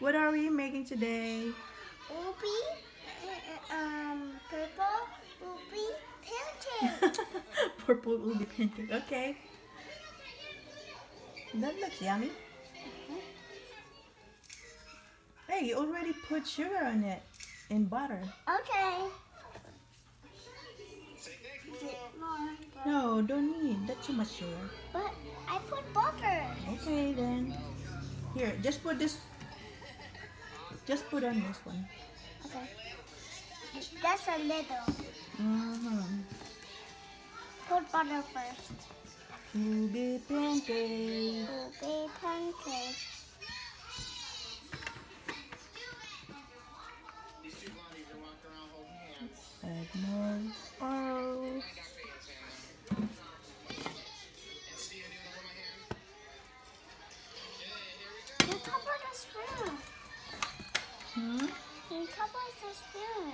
What are we making today? Ubi, purple, ubi, pancake. Purple ubi pancake. Okay. That looks yummy. Hey, you already put sugar on it and butter. Okay. Get more butter. No, don't need. That's too much sugar. But I put butter. Okay then. Here, just put this. Just put on this one. Okay. That's a little. Put butter first. Ubi pancake. Ubi pancake. Add more. Oh. You cover the spoon. You cover the spoon.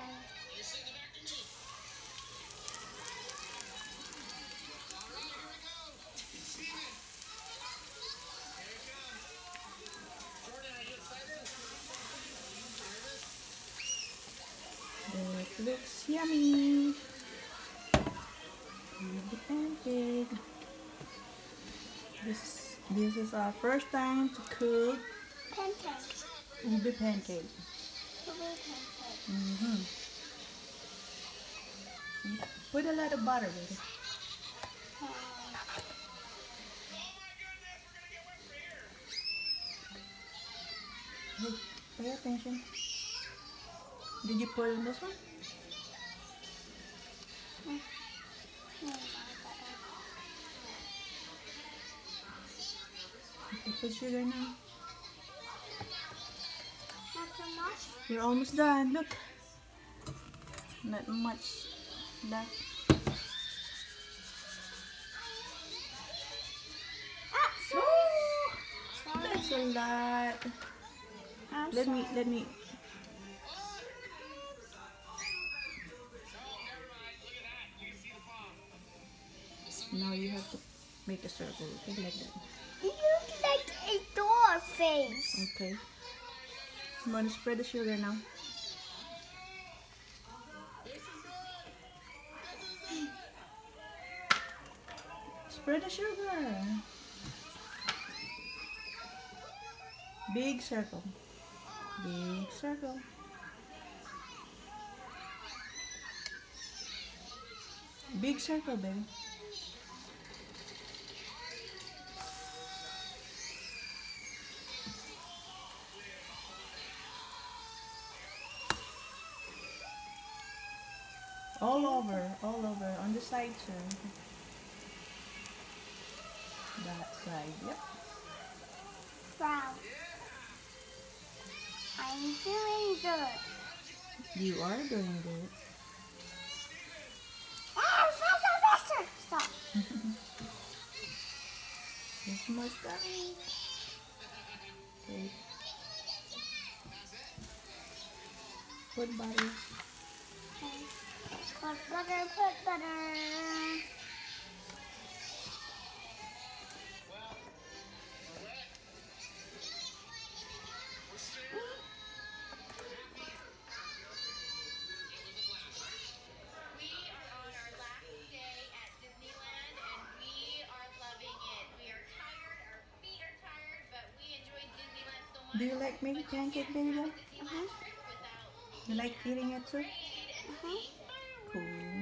That looks yummy. Ubi pancake. This is our first time to cook Pancake. ubi pancake. Ubi pancake. Put a lot of butter with it. Hey, pay attention. Did you put in this one? Okay, put sugar now. Not too much. We're almost done. Look. Not much left. Ah, sorry. That's a lot. I'm Let me. Now you have to make a circle. Okay, like that. You look like a door face. Okay. I'm gonna spread the sugar now. Spread the sugar. Big circle. Big circle. Big circle, baby. All over, on the side too. That side, yep. Wow. I'm doing good. You are doing good. Ah, faster. Stop. There's more stuff. Okay. Put butter. Put butter. Do you like making pancake, baby? You like eating it too? Cool.